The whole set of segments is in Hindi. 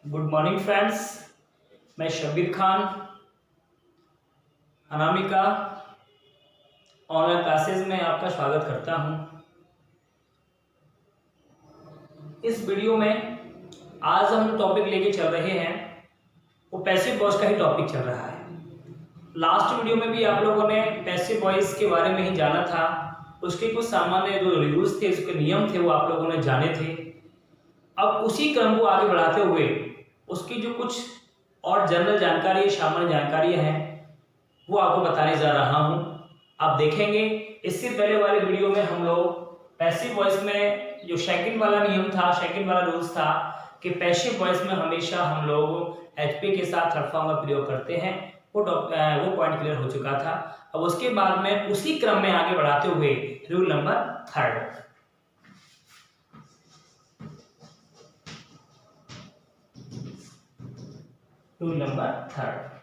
Good morning friends. मैं शब्बीर खान अनामिका ऑनलाइन क्लासेस में आपका स्वागत करता हूं। इस वीडियो में आज हम टॉपिक लेके चल रहे हैं, वो पैसिव वॉइस का ही टॉपिक चल रहा है। लास्ट वीडियो में भी आप लोगों ने पैसिव वॉइस के बारे में ही जाना था। उसके कुछ सामान्य जो रूल्स थे, उसके नियम थे, वो आप लोगों ने जाने थे। अब उसी क्रम को आगे बढ़ाते हुए उसकी जो कुछ और जनरल जानकारी, सामान्य जानकारी है, वो आपको बताने जा रहा हूं। आप देखेंगे इससे पहले वाले वीडियो में हम लोग पैसिव वॉइस में जो सेकंड वाला नियम था, सेकंड वाला रूल्स था कि पैसिव वॉइस में हमेशा हम लोग एचपी के साथ थर्ड फॉर्म का प्रयोग करते हैं। वो पॉइंट क्लियर हो चुका था। अब उसके बाद में उसी क्रम में आगे बढ़ाते हुए rule number third, rule number third,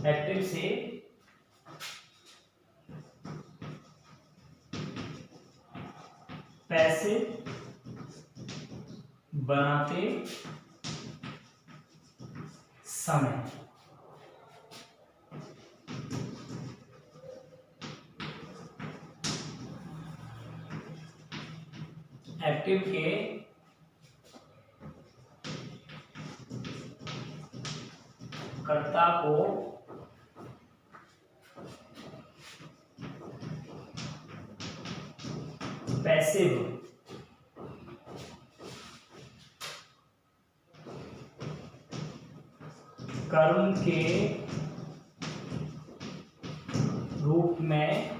active से पैसिव बनाते समय एक्टिव के कर्ता को पैसिव कर्म के रूप में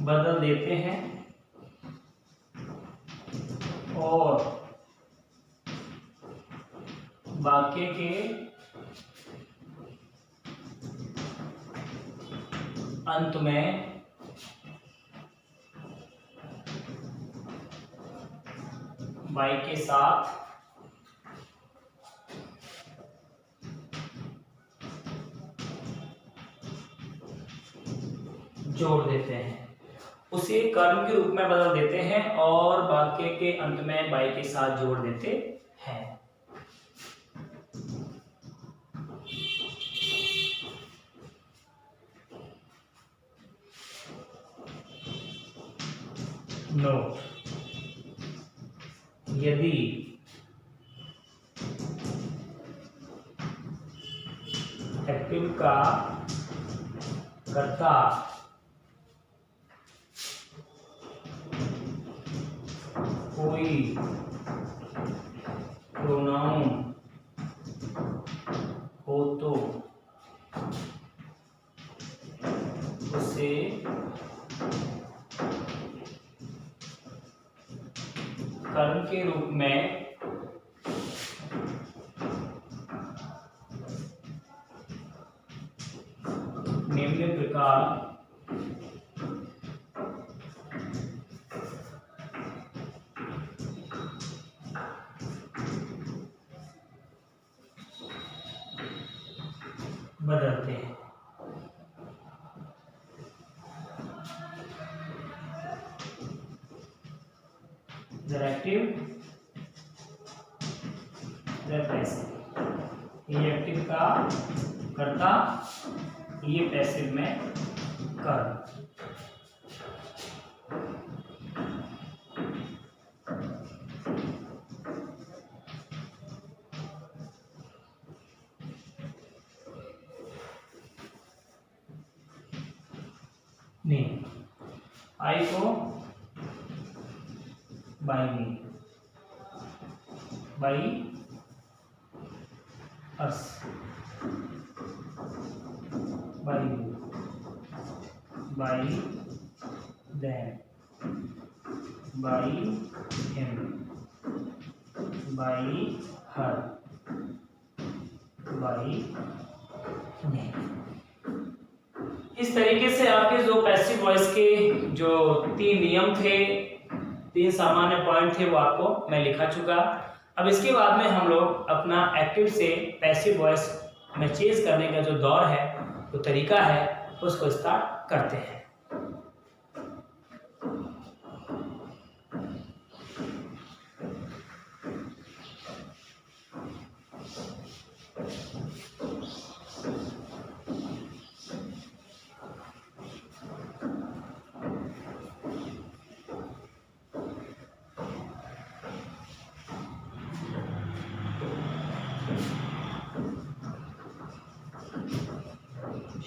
बदल देते हैं और वाक्य के अंत में बाई के साथ जोड़ देते हैं। उसे कर्म के रूप में बदल देते हैं और वाक्य के अंत में बाई के साथ जोड़ देते हैं। नोट, यदि एक्टिव का कर्ता कोई प्रोनाउन हो तो उसे कर्म के रूप में निम्न प्रकार बदलते हैं। एक्टिव पैसिव, ये एक्टिव का कर्ता, ये पैसिव में कर्म। नहीं, आई को by me, by us, by by then, by him, by her, by me। इस तरीके से आपके जो पैसिव वॉइस के जो 3 नियम थे, 3 सामान्य पॉइंट थे वो आपको मैं लिखा चुका। अब इसके बाद में हम लोग अपना एक्टिव से पैसिव वॉइस में चेंज करने का जो दौर है, जो तरीका है, उसको स्टार्ट करते हैं।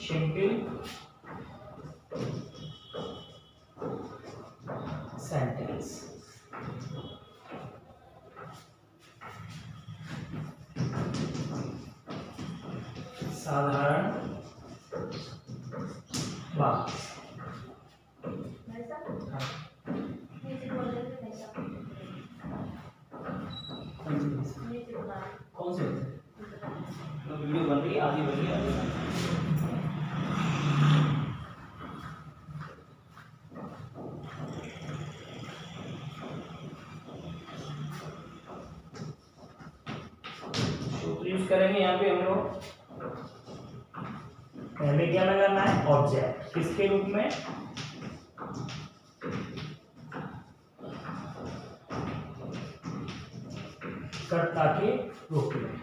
सिंपल सेंटेंस, साधारण वाक्य। कौन से वीडियो बन रही है? आधी बन रही है। यूज करेंगे यहाँ पे हम लोग, हमें क्या लगाना है? ऑब्जेक्ट। किसके रूप में? कर्ता के रूप में।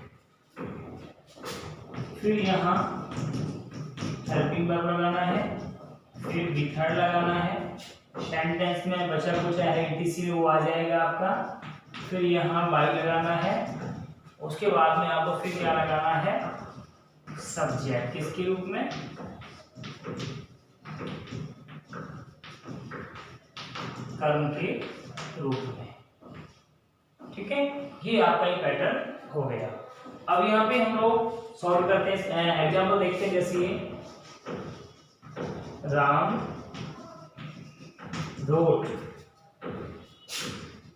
फिर यहाँ हेल्पिंग वर्ब लगाना है, फिर मेथड लगाना है। सेंटेंस में बचा कुछ है etc वो आ जाएगा आपका। फिर यहाँ बाय लगाना है। उसके बाद में आपको फिर क्या लगाना है? सब्जेक्ट। किसके रूप में? कर्म के रूप में। ठीक है, ये आपका ये पैटर्न हो गया। अब यहाँ पे हम लोग सॉल्व करते हैं, एग्जाम्पल देखते हैं। जैसे ये राम wrote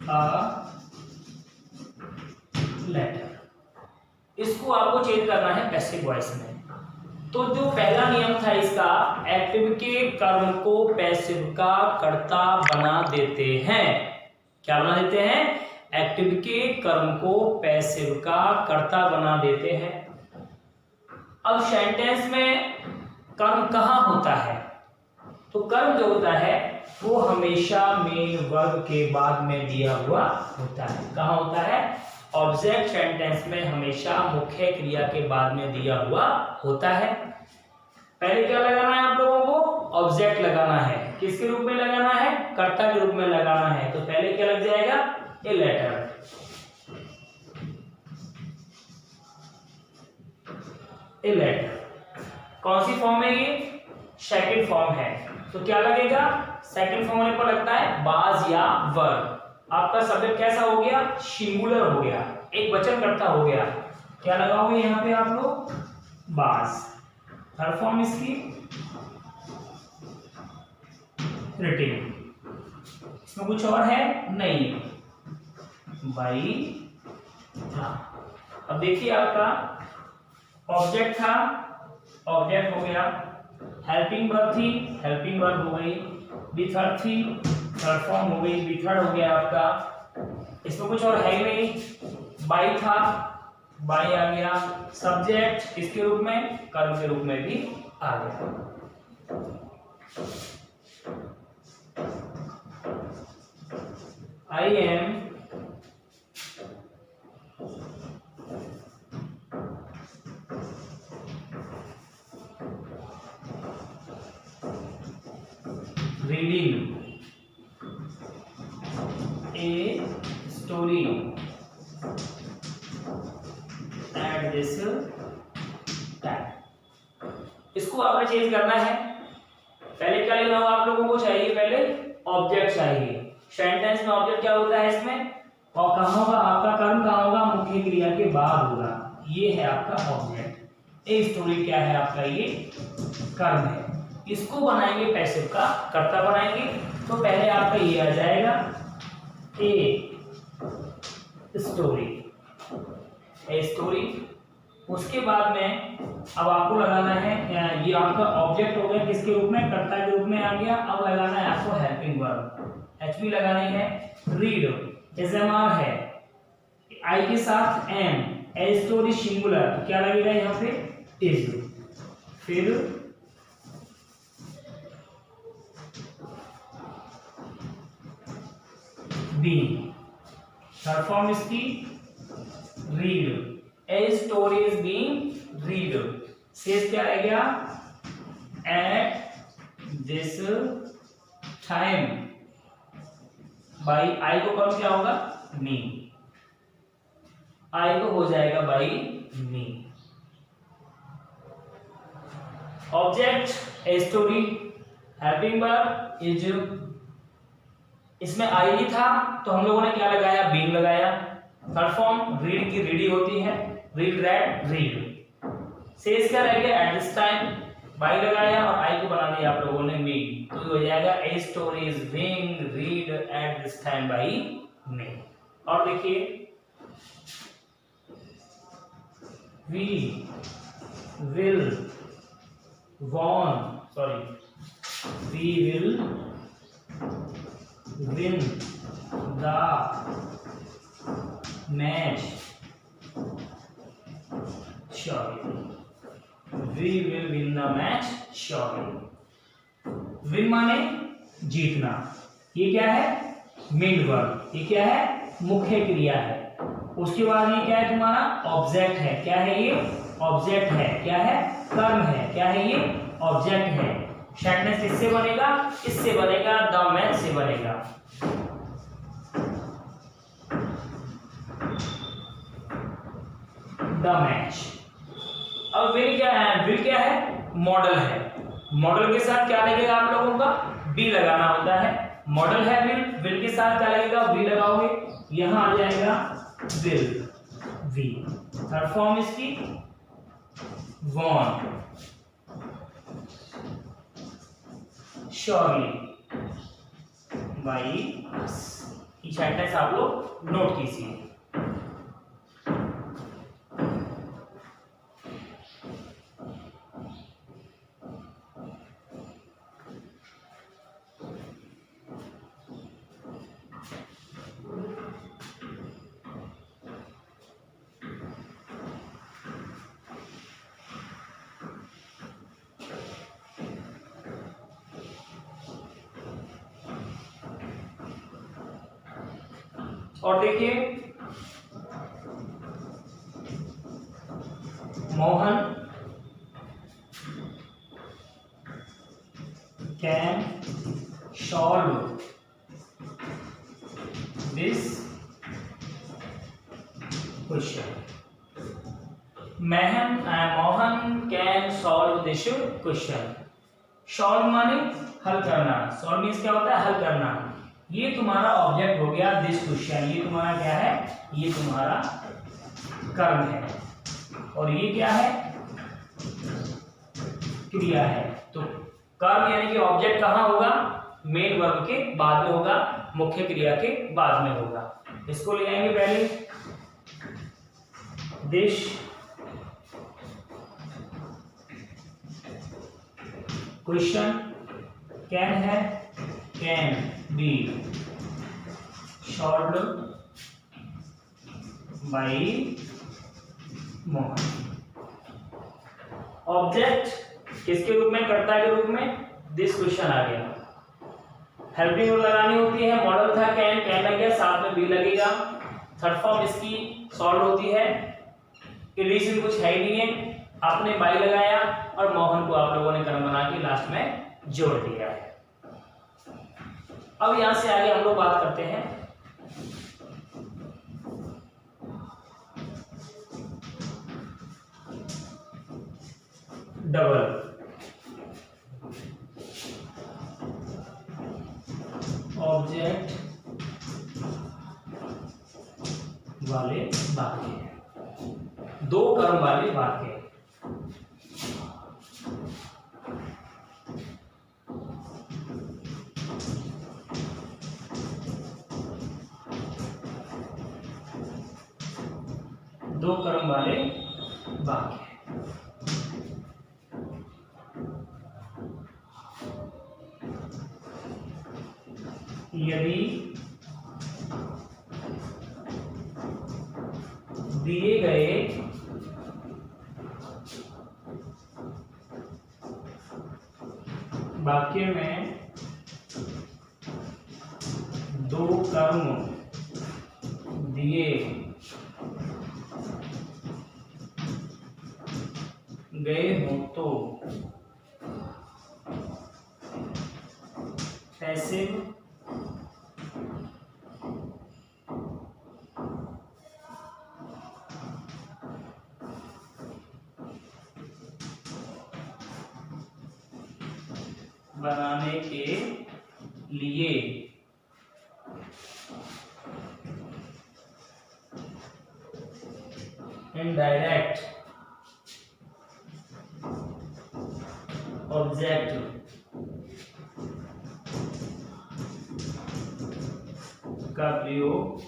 a लेटर। इसको आपको चेंज करना है पैसिव वॉइस में। तो जो पहला नियम था इसका, एक्टिव के कर्म को पैसिव का कर्ता बना देते हैं। क्या बना देते हैं? एक्टिव के कर्म को पैसिव का कर्ता बना देते हैं। अब सेंटेंस में कर्म कहाँ होता है? तो कर्म जो होता है वो हमेशा मेन वर्ब के बाद में दिया हुआ होता है। कहाँ होता है? ऑब्जेक्ट सेंटेंस में हमेशा मुख्य क्रिया के बाद में दिया हुआ होता है। पहले क्या लगाना है आप लोगों को? ऑब्जेक्ट लगाना है। किसके रूप में लगाना है? कर्ता के रूप में लगाना है। तो पहले क्या लग जाएगा? A letter. ए लेटर कौन सी फॉर्म है? ये सेकंड फॉर्म है। तो क्या लगेगा? सेकंड फॉर्म होने पर लगता है बाज या वर्ब। आपका सब्जेक्ट कैसा हो गया? सिंगुलर हो गया, एक वचनकर्ता हो गया। क्या लगाओगे यहाँ पे आप लोग? बाज। थर्ड फॉर्म इसकी रिटिन। इसमें कुछ और है? नहीं, बाई था। अब देखिए आपका ऑब्जेक्ट था, ऑब्जेक्ट हो गया। हेल्पिंग वर्ब थी, हेल्पिंग वर्ब हो गई। मेथड थी, थर्ड फॉर्म हो गई, मेथड हो गया आपका। इसमें कुछ और है ही नहीं। बाई था, बाई आ गया। सब्जेक्ट किसके रूप में? कर्म के रूप में भी आ गया। I am reading a story at this time. इसको आपने चेंज करना है। पहले क्या लेना होगा आप लोगों को? चाहिए पहले ऑब्जेक्ट चाहिए। सेंटेंस में ऑब्जेक्ट क्या होता है इसमें? और कहाँ होगा आपका? कर्म कहाँ होगा? मुख्य क्रिया के बाद होगा। ये है आपका ऑब्जेक्ट। ए स्टोरी क्या है आपका? ये कर्म है। इसको बनाएंगे पैसिव का कर्ता बनाएंगे। तो पहले आपका ये आ जाएगा ए स्टोरी। ए स्टोरी उसके बाद में अब आपको लगाना है, ये आपका ऑब्जेक्ट हो गया किसके रूप में, कर्ता के रूप में आ गया। अब लगाना है आपको हेल्पिंग वर्ब, एचवी लगानी है। रीड एसएमआर है, आई के साथ एम, ए स्टोरी सिंगुलर, तो क्या लगेगा यहाँ पे इज। फिर बी, थर्ड फॉर्म इसकी read, A story is being read. शेष क्या रह गया, एट दिस टाइम बाई, आई को कौन क्या होगा, मी, आई को हो जाएगा by me. Object a story, helping verb is, इसमें आई ही था तो हम लोगों ने क्या लगाया, बीइंग लगाया। थर्ड फॉर्म रीड की रीडी होती है, रीड रेड रीड। शेष क्या रह गया, एट दिस टाइम, बाई लगाया और आई को बना दिया आप लोगों ने मी, तो हो जाएगा a story is being read at this time by me. और देखिए we will win the match surely, we will win the match surely. Win माने जीतना, ये क्या है, मेन वर्ब, ये क्या है, मुख्य क्रिया है। उसके बाद ये क्या है, तुम्हारा ऑब्जेक्ट है, क्या है ये, ऑब्जेक्ट है, क्या है, कर्म है, क्या है ये, ऑब्जेक्ट है। सेंटेंस किससे बनेगा, इससे बनेगा, द मैच से बनेगा। The match. अब विल क्या है, विल क्या है, मॉडल है। मॉडल के साथ क्या लगेगा आप लोगों का, बी लगाना होता है। मॉडल है विल, विल के साथ क्या लगेगा, बी लगाओगे, यहां आ जाएगा विल, वी। थर्ड फॉर्म इसकी वॉन्ट, श्योरली, बाई अस। ये सेंटेंस आप लोग नोट कीजिए। और देखिए Mohan can solve this question, Mohan can solve this question. Solve माने हल करना, सॉल्व मीन्स क्या होता है, हल करना। ये तुम्हारा ऑब्जेक्ट हो गया दिस क्वेश्चन, ये तुम्हारा क्या है, ये तुम्हारा कर्म है, और ये क्या है, क्रिया है। तो कर्म यानी कि ऑब्जेक्ट कहाँ होगा, मेन वर्ब के बाद में होगा, मुख्य क्रिया के बाद में होगा। इसको ले आएंगे पहले, दिस क्वेश्चन कैन है, can be solved by Mohan. Object किसके रूप में, कर्ता के रूप में, दिस क्वेश्चन आ गया। हेल्पिंग वर्ब लगानी होती है, मॉडल था कैन, कैन लग गया, साथ में बी लगेगा। थर्ड फॉर्म इसकी सॉल्व होती है, रीजन कुछ है ही नहीं है, आपने बाई लगाया और मोहन को आप लोगों ने कर्म बना के लास्ट में जोड़ दिया है। अब यहां से आगे हम लोग बात करते हैं डबल। ऑब्जेक्ट वाले वाक्य, दो कर्म वाले वाक्य। दो कर्म वाले वाक्य। यदि दिए गए वाक्य में दो कर्म दिए गए हों तो पैसिव बनाने के लिए इनडायरेक्ट ऑब्जेक्ट का प्रयोग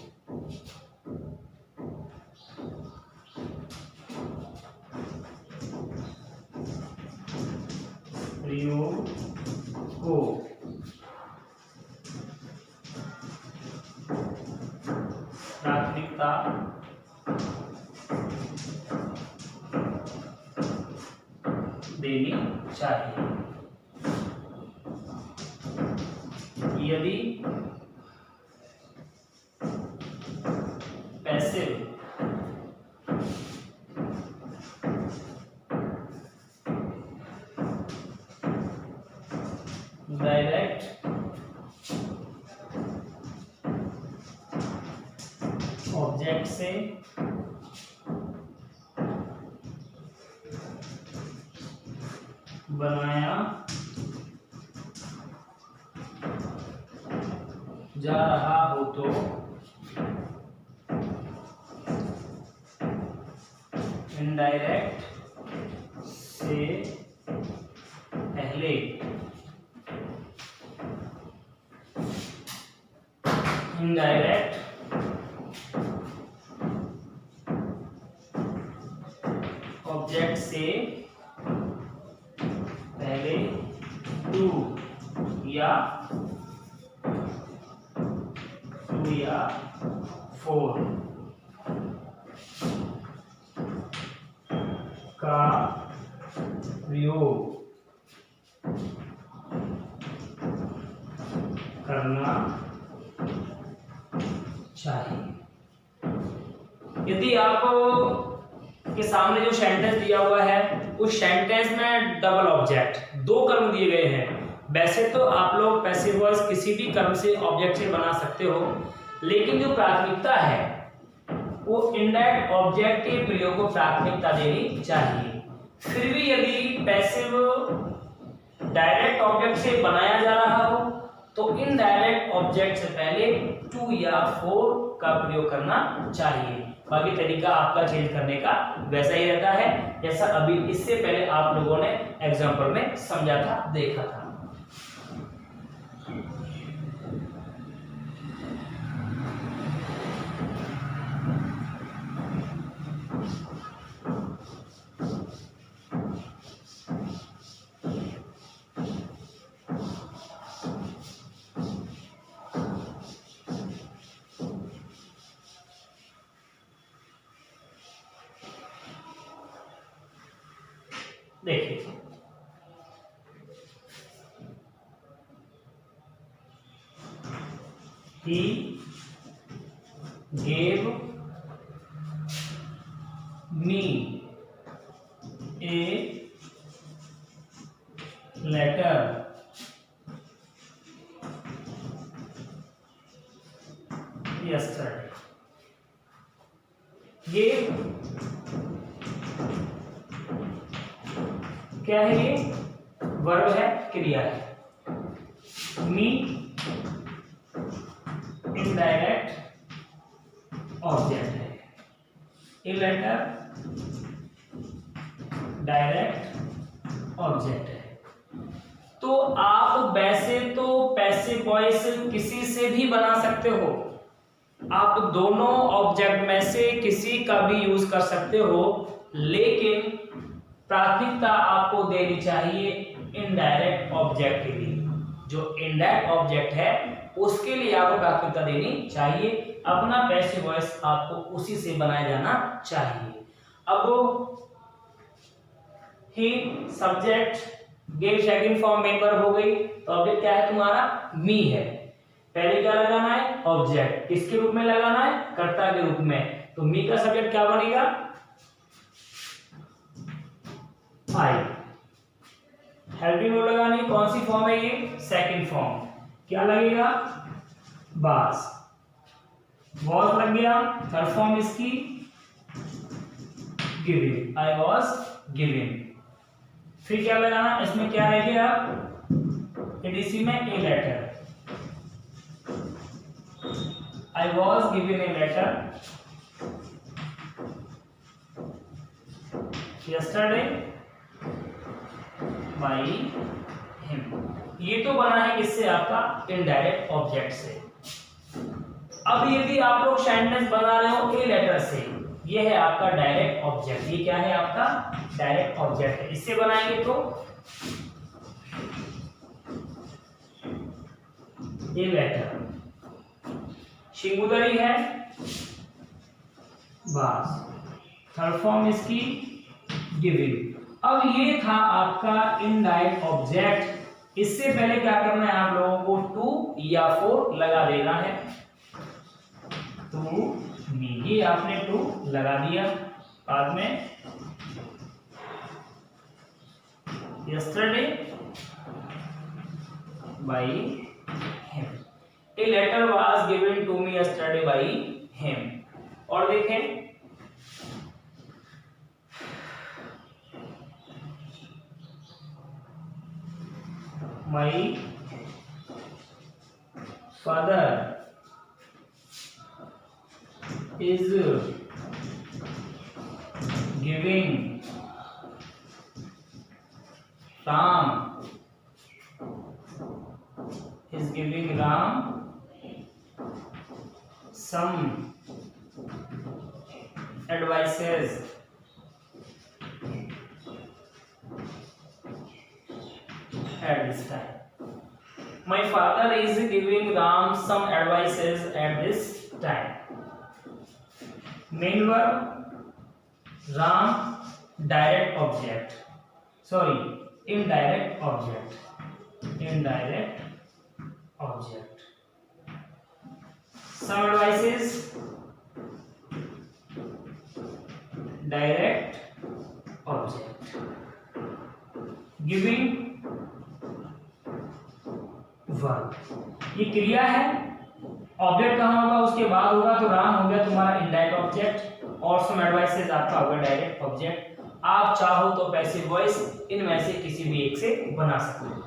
को प्राथमिकता देनी चाहिए। यदि पैसिव डायरेक्ट ऑब्जेक्ट से बनाया जा रहा हो तो इनडायरेक्ट से पहले इनडायरेक्ट ऑब्जेक्ट से पहले टू या फोर का प्रयोग करना चाहिए। यदि आप के सामने जो सेंटेंस दिया हुआ है उस सेंटेंस में डबल ऑब्जेक्ट दो कर्म दिए गए हैं, वैसे तो आप लोग पैसिव वॉइस किसी भी कर्म से ऑब्जेक्ट से बना सकते हो, लेकिन जो प्राथमिकता है वो इनडायरेक्ट ऑब्जेक्ट के प्रयोग को प्राथमिकता देनी चाहिए। फिर भी यदि पैसिव डायरेक्ट ऑब्जेक्ट से बनाया जा रहा हो तो इनडायरेक्ट ऑब्जेक्ट से पहले टू या फोर का प्रयोग करना चाहिए। बाकी तरीका आपका चेंज करने का वैसा ही रहता है जैसा अभी इससे पहले आप लोगों ने एग्जांपल में समझा था, देखा था। देखिए he gave me a letter yesterday। gave क्या है, ये वर्ब है, क्रिया है। मी इनडायरेक्ट ऑब्जेक्ट है, ए लेटर डायरेक्ट ऑब्जेक्ट है। तो आप वैसे तो पैसिव वॉइस किसी से भी बना सकते हो, आप दोनों ऑब्जेक्ट में से किसी का भी यूज कर सकते हो, लेकिन प्राथमिकता आपको देनी चाहिए इनडायरेक्ट ऑब्जेक्ट के लिए। जो इनडायरेक्ट ऑब्जेक्ट है उसके लिए आपको प्राथमिकता देनी चाहिए। अपना पैसिव वॉइस आपको उसी से बनाया जाना चाहिए। अब ही subject gave second form main verb हो गई, तो ऑब्जेक्ट क्या है तुम्हारा? मी है। पहले क्या लगाना है? ऑब्जेक्ट। किसके रूप में लगाना है? कर्ता के रूप में। तो मी का सब्जेक्ट क्या बनेगा? आई। हेल्पिंग वर्ब लगानी, कौन सी फॉर्म है ये? Second form. क्या लगेगा? वाज। वाज लग गया। थर्ड फॉर्म इसकी गिविंग, आई वाज गिविंग। फिर क्या लगाना? इसमें क्या रह गया? एडीसी में a letter, I was given a letter yesterday by him। ये तो बना है किससे? आपका इनडायरेक्ट ऑब्जेक्ट से। अब यदि आप लोग सेंटेंस बना रहे हो ए लेटर से, ये है आपका डायरेक्ट ऑब्जेक्ट। ये क्या है? आपका डायरेक्ट ऑब्जेक्ट है। इससे बनाएंगे तो ए लेटर, सिंगुलर ही है, बस। थर्ड फॉर्म इसकी गिविंग। अब ये था आपका इनडायरेक्ट ऑब्जेक्ट। इससे पहले क्या करना है? आप लोगों को टू या फोर लगा देना है। टू मी, ये आपने टू लगा दिया। बाद में yesterday by him, a letter was given to me yesterday by him। और देखें, my father is giving Ram some advices at this time। My father is giving Ram some advices at this time। Main verb Ram, direct object, sorry, indirect object, indirect object। Some advices, direct object। Giving verb, ये क्रिया है। ऑब्जेक्ट कहां होगा? उसके बाद होगा, तो राम हो गया तुम्हारा इनडायरेक्ट ऑब्जेक्ट, और सम एडवाइसेस आपका होगा डायरेक्ट ऑब्जेक्ट। आप चाहो तो पैसिव वॉइस इनमें से किसी भी एक से बना सकते हो।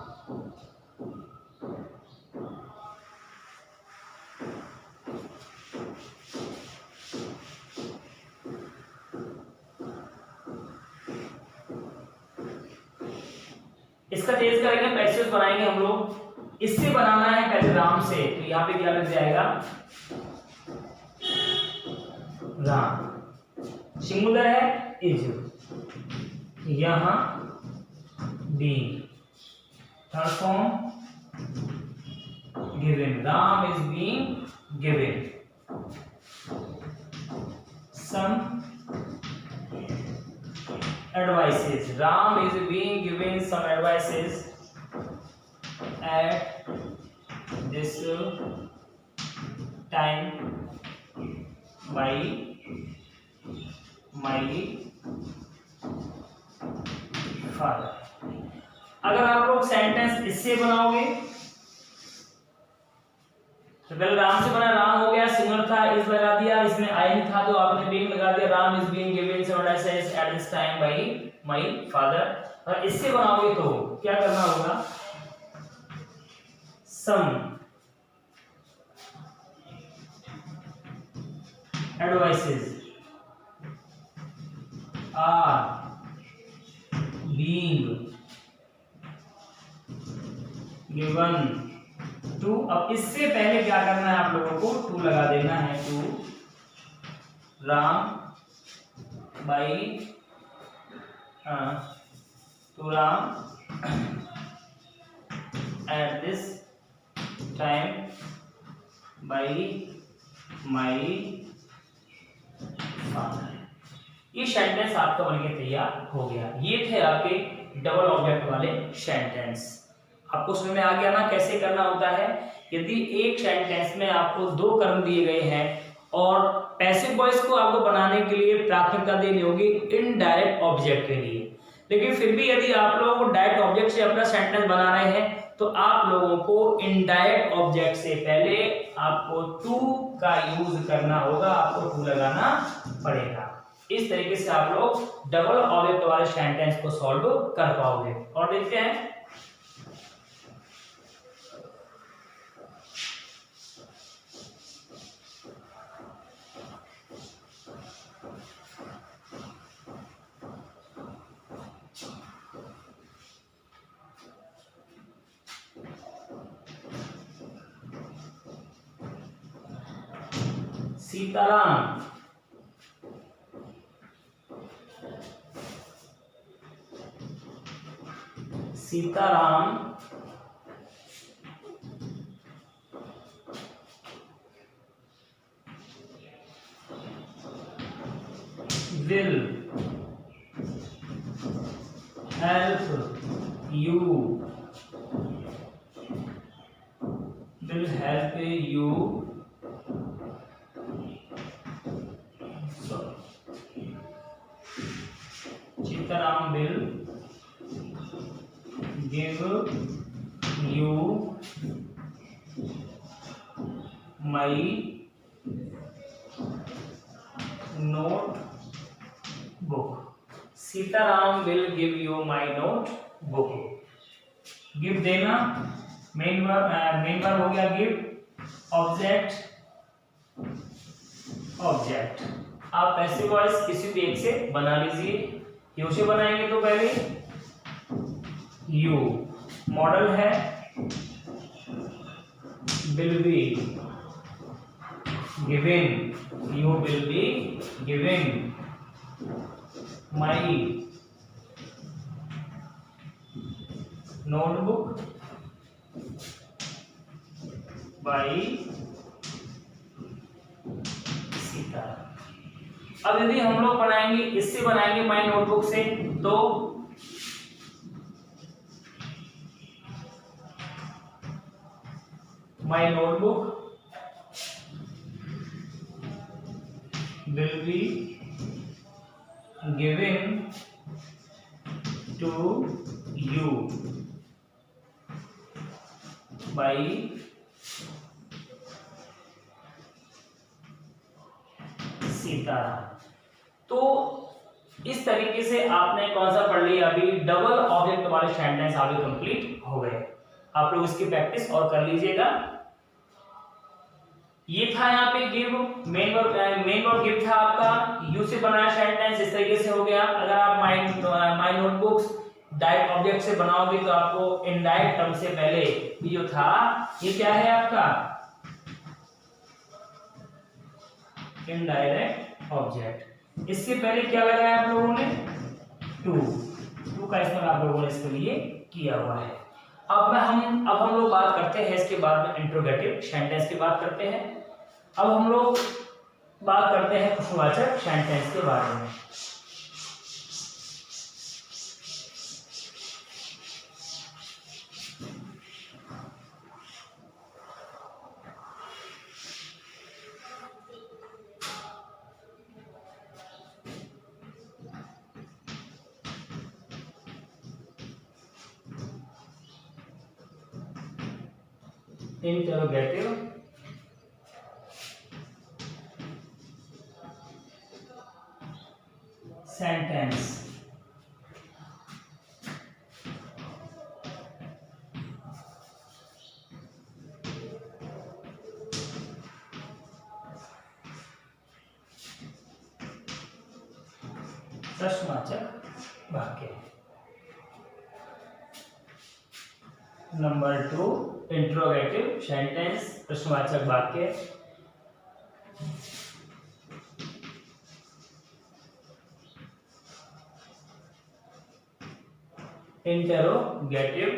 इसका तेज करेंगे, पैसिव बनाएंगे हम लोग। इससे बनाना है पहले राम से, तो यहाँ पे क्या लग जाएगा? राम, सिंगुलर है, इज, यहां be, third form given, Ram is being given some advices, Ram is being given some advices at this time by my father। अगर आप लोग सेंटेंस इससे बनाओगे तो पहले राम से बना, राम हो गया, सिंगुलर था, इज लगा दिया, इसमें आई नहीं था तो आपने बीइंग लगा दिया। Ram is being given some advices at this time by my father. और इससे बनाओगे तो क्या करना होगा? Some advices are being given to. अब इससे पहले क्या करना है? आप लोगों को टू लगा देना है। To Ram by to Ram at this time by my father। ये सेंटेंस आपका बनके तैयार हो गया। ये थे आपके डबल ऑब्जेक्ट वाले सेंटेंस। आपको समझ में आ गया ना कैसे करना होता है। यदि एक सेंटेंस में आपको दो कर्म दिए गए हैं और पैसिव वॉइस को आपको बनाने के लिए प्राथमिकता देनी होगी इनडायरेक्ट ऑब्जेक्ट के लिए, लेकिन फिर भी यदि आप लोग डायरेक्ट ऑब्जेक्ट से अपना सेंटेंस बना रहे हैं तो आप लोगों को इनडायरेक्ट ऑब्जेक्ट से पहले आपको टू का यूज करना होगा, आपको टू लगाना पड़ेगा। इस तरीके से आप लोग डबल ऑब्जेक्ट वाले सेंटेंस को सॉल्व कर पाओगे। और देखते हैं Sitaram Sitaram will help you Sitaram will give you my notebook। Sitaram will give you my notebook। Give देना मेन वर्ब हो गया गिव, ऑब्जेक्ट ऑब्जेक्ट। आप पैसिव वॉइस किसी भी एक से बना लीजिए। यू से बनाएंगे तो पहले यू, मॉडल है will be given, you will be given my notebook by Sita. अब यदि हम लोग बनाएंगे इससे बनाएंगे माई नोटबुक से तो माई notebook will be given to you by Sitaram. तो इस तरीके से आपने कौन सा पढ़ लिया, अभी डबल ऑब्जेक्ट वाले सेंटेंस आपके कंप्लीट हो गए। आप लोग इसकी प्रैक्टिस और कर लीजिएगा। ये था यहाँ पे गिव, मेन वर्ब गिव था आपका, यू से बनाया सेंटेंस इस तरीके से हो गया। अगर आप माय नोटबुक्स डायरेक्ट ऑब्जेक्ट से बनाओगे तो आपको इनडायरेक्ट टर्म से पहले ये जो था ये क्या है आपका इनडायरेक्ट ऑब्जेक्ट। इससे पहले क्या लगाया आप लोगों ने टू का इस्तेमाल आप लोगों ने इसके लिए किया हुआ है। अब हम लोग बात करते हैं इसके बाद में इंट्रोगेटिव सेंटेंस की बात करते हैं। अब हम लोग बात करते हैं प्रश्नवाचक सेंटेंस के बारे में। Interrogative sentence. प्रश्नवाचक वाक्य। नंबर 2 इंट्रोगेटिव सेंटेंस, प्रश्नवाचक वाक्य। इंटेरोगेटिव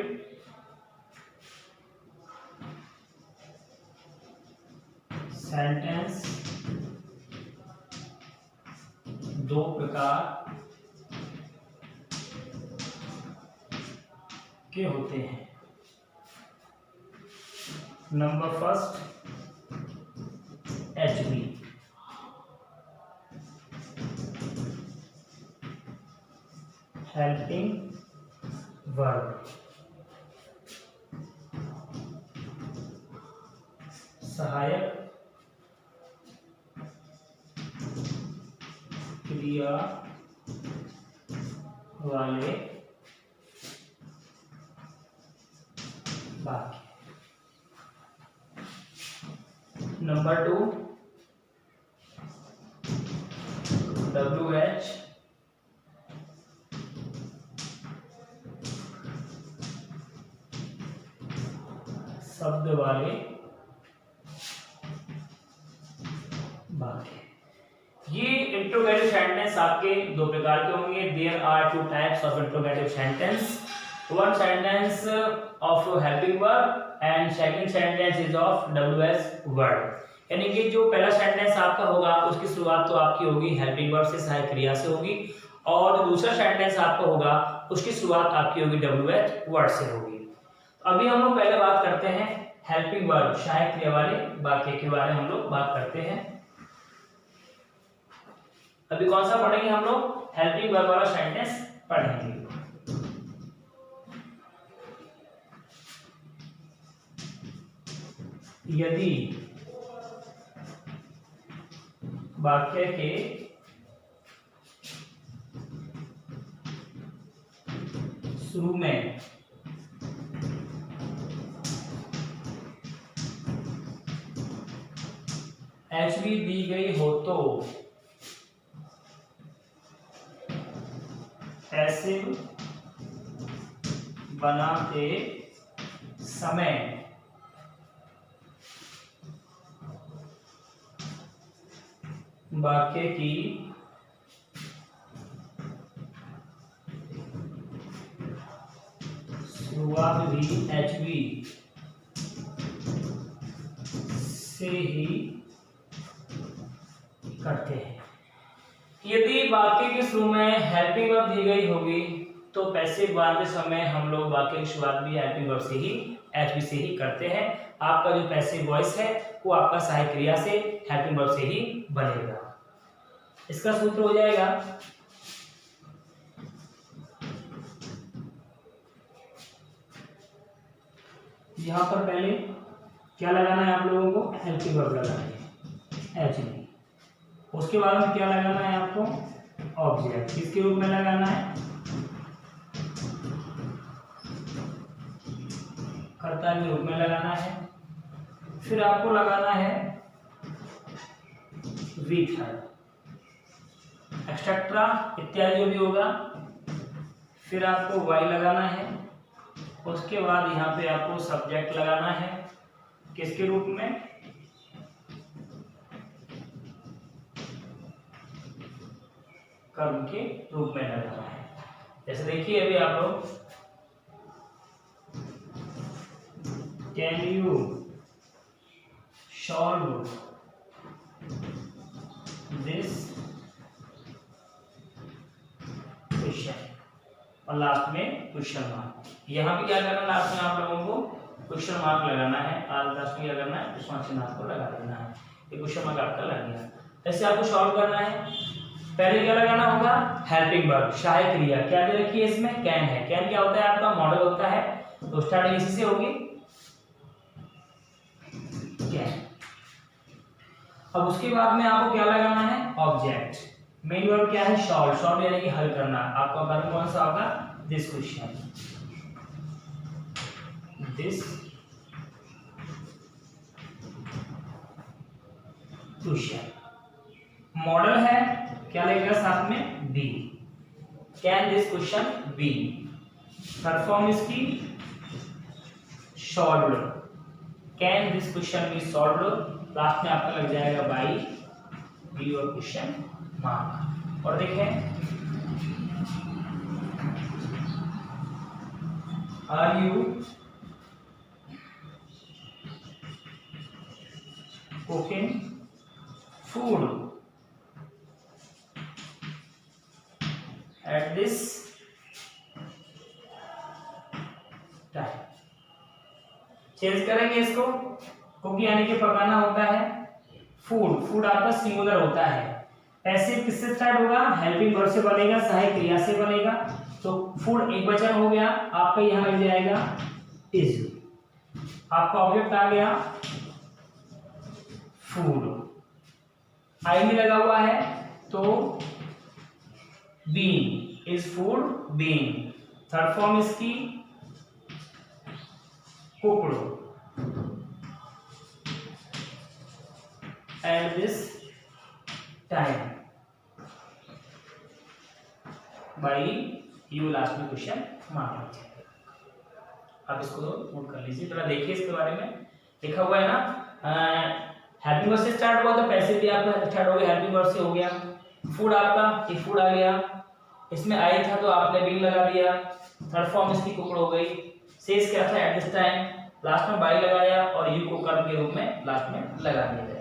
सेंटेंस दो प्रकार के होते हैं। Number first HB, helping verb, सहायक क्रिया वाले वाक्य। नंबर 2 WH, शब्द वाले वाक्य। ये इंट्रोगेटिव सेंटेंस आपके दो प्रकार के होंगे। There are two types of interrogative sentence, one sentence of helping verb and second sentence is of WH verb. यानी कि जो पहला सेंटेंस आपका होगा उसकी शुरुआत तो आपकी होगी हेल्पिंग वर्ब से, सहायक क्रिया से होगी, और दूसरा सेंटेंस आपका होगा उसकी शुरुआत आपकी होगी WH वर्ड से होगी। अभी हम लोग पहले बात करते हैं हेल्पिंग वर्ब, सहायक क्रिया वाले वाक्य के बारे में हम लोग बात करते हैं। अभी कौन सा पढ़ेंगे हम लोग? हेल्पिंग वर्ब वाला सेंटेंस पढ़ेंगे। यदि वाक्य के शुरू में HB दी गई हो तो पैसिव बनाते समय वाक्य की शुरुआत भी HB से ही करते हैं। यदि वाक्य के शुरू में हेल्पिंग वर्ब दी गई होगी तो पैसिव बनाते समय हम लोग वाक्य की शुरुआत भी हेल्पिंग वर्ब से ही HB से ही करते हैं। आपका जो पैसिव वॉइस है वो आपका सहायक क्रिया से हेल्पिंग वर्ब से ही बनेगा। इसका सूत्र हो जाएगा यहां पर पहले क्या लगाना है आप लोगों को? हेल्पिंग वर्ब लगाना है HB। उसके बाद में क्या लगाना है आपको? ऑब्जेक्ट। किसके रूप में लगाना है? कर्ता के रूप में लगाना है। फिर आपको लगाना है विथ, एक्सेट्रा इत्यादि जो भी होगा। फिर आपको वाई लगाना है। उसके बाद यहाँ पे आपको सब्जेक्ट लगाना है। किसके रूप में? कर्म के रूप में लगाना है। जैसे देखिए अभी आप लोग, can you solve this question, और लास्ट में क्वेश्चन मार्क। यहाँ भी क्या करना है? लास्ट में आप लोगों को क्वेश्चन मार्क लगाना है। और लास्ट में क्या करना है? क्वेश्चन चिन्ह आपको लगा देना है। ये क्वेश्चन मार्क आपका लग गया। ऐसे आपको सॉल्व करना है। पहले क्या लगाना होगा? हेल्पिंग वर्ब, सहायक क्रिया। क्या दे रखी है इसमें? कैन है। कैन क्या होता है? आपका मॉडल होता है, तो स्टार्टिंग इसी से होगी, कैन। अब उसके बाद में आपको क्या लगाना है? ऑब्जेक्ट। मेन वर्ब क्या है? सॉल्व। सॉल्व यानी कि हल करना। आपका वर्ब कौन सा होगा? This question, this question. Model है, क्या लगेगा साथ में? Be. Can this question be. Perform इसकी solve. Can this question be solve. Last में आपका लग जाएगा बाई बी और क्वेश्चन मार्क। और देखें are you cooking food at this time. Change करेंगे इसको, कुक यानी कि पकाना होता है, फूड, फूड आपका सिंगुलर होता है। पैसिव किससे स्टार्ट होगा, हेल्पिंग वर्ब से बनेगा, सहायक क्रिया से बनेगा। तो फूड एक वचन हो गया, आपका यहां लग जाएगा इज, आपका ऑब्जेक्ट आ गया फूड, आई में लगा हुआ है तो been, is food been. Third form इसकी cooked at this time by you, last में क्वेश्चन मार्क। आप इसको नोट कर लीजिए, थोड़ा देखिए इसके बारे में। लिखा हुआ है ना, हेल्पिंग वर्ब से स्टार्ट हुआ तो पैसिव भी आपका स्टार्ट हो गया, हेल्पिंग वर्ब से हो गया। फूड आपका ये फूड आ गया, इसमें आई था तो आपने बीन लगा दिया। थर्ड फॉर्म इसकी कुकड़ हो गई। शेष क्या था, एट दिस टाइम, लास्ट में बाई लगाया और यू को कर्म के रूप में लास्ट में लगा दिया।